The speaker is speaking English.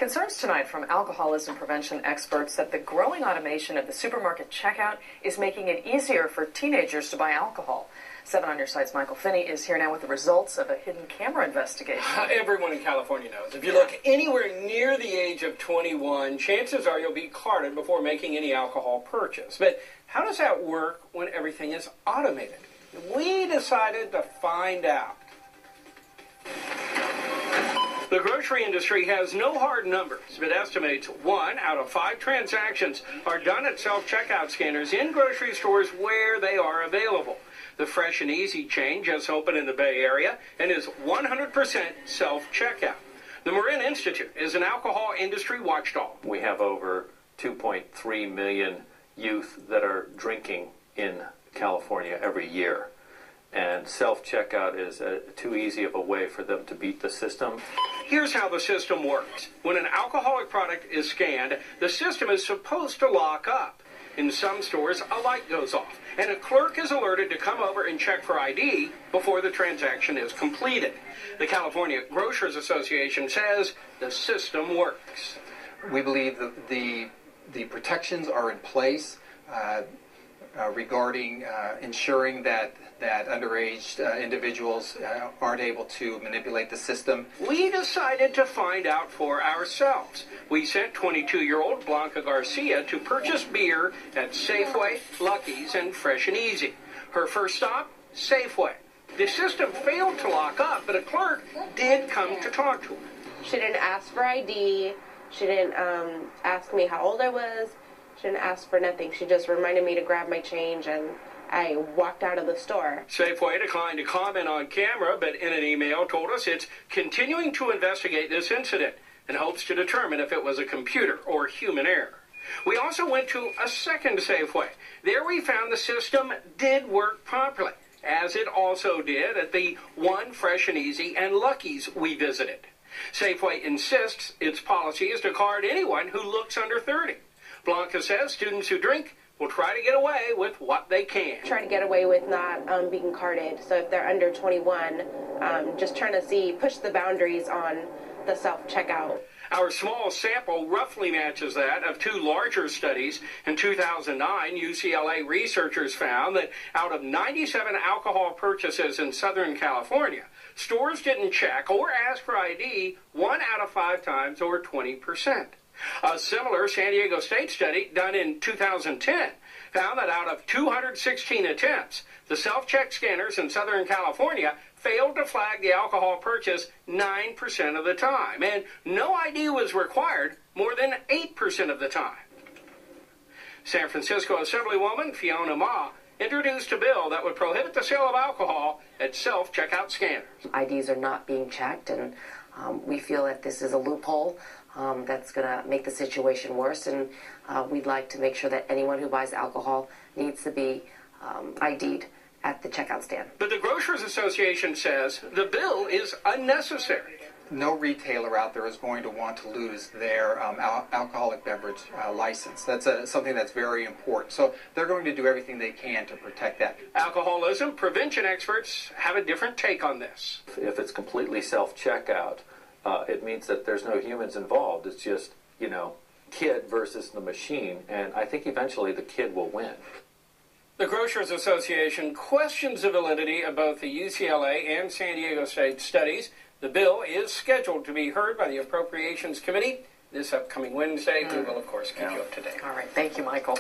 Concerns tonight from alcoholism prevention experts that the growing automation at the supermarket checkout is making it easier for teenagers to buy alcohol. 7 on your side's Michael Finney is here now with the results of a hidden camera investigation. Everyone in California knows. If you look anywhere near the age of 21, chances are you'll be carded before making any alcohol purchase. But how does that work when everything is automated? We decided to find out. The grocery industry has no hard numbers, but estimates 1 out of 5 transactions are done at self-checkout scanners in grocery stores where they are available. The Fresh and Easy chain just opened in the Bay Area and is 100% self-checkout. The Marin Institute is an alcohol industry watchdog. We have over 2.3 million youth that are drinking in California every year. And self-checkout is too easy of a way for them to beat the system. Here's how the system works. When an alcoholic product is scanned, the system is supposed to lock up. In some stores, a light goes off, and a clerk is alerted to come over and check for ID before the transaction is completed. The California Grocers Association says the system works. We believe that the protections are in place regarding ensuring that underage individuals aren't able to manipulate the system. We decided to find out for ourselves. We sent 22-year-old Blanca Garcia to purchase beer at Safeway, Lucky's, and Fresh and Easy. Her first stop, Safeway. The system failed to lock up, but a clerk did come to talk to her. She didn't ask for ID. She didn't ask me how old I was. She didn't ask for nothing. She just reminded me to grab my change, and I walked out of the store. Safeway declined to comment on camera, but in an email told us it's continuing to investigate this incident and hopes to determine if it was a computer or human error. We also went to a second Safeway. There we found the system did work properly, as it also did at the one Fresh and Easy and Lucky's we visited. Safeway insists its policy is to card anyone who looks under 30. Blanca says students who drink will try to get away with what they can. Try to get away with not being carded. So if they're under 21, just trying to push the boundaries on the self-checkout. Our small sample roughly matches that of 2 larger studies. In 2009, UCLA researchers found that out of 97 alcohol purchases in Southern California, stores didn't check or ask for ID 1 out of 5 times, or 20%. A similar San Diego State study done in 2010 found that out of 216 attempts, the self-check scanners in Southern California failed to flag the alcohol purchase 9% of the time, and no ID was required more than 8% of the time. San Francisco Assemblywoman Fiona Ma introduced a bill that would prohibit the sale of alcohol at self-checkout scanners. IDs are not being checked, and we feel that this is a loophole that's going to make the situation worse, and we'd like to make sure that anyone who buys alcohol needs to be ID'd at the checkout stand. But the Grocers Association says the bill is unnecessary. No retailer out there is going to want to lose their alcoholic beverage license. That's something that's very important. So they're going to do everything they can to protect that. Alcoholism prevention experts have a different take on this. If it's completely self-checkout, it means that there's no humans involved. It's just, kid versus the machine, and I think eventually the kid will win. The Grocers Association questions the validity of both the UCLA and San Diego State studies. The bill is scheduled to be heard by the Appropriations Committee this upcoming Wednesday. We will, of course, keep you up to date. All right. Thank you, Michael.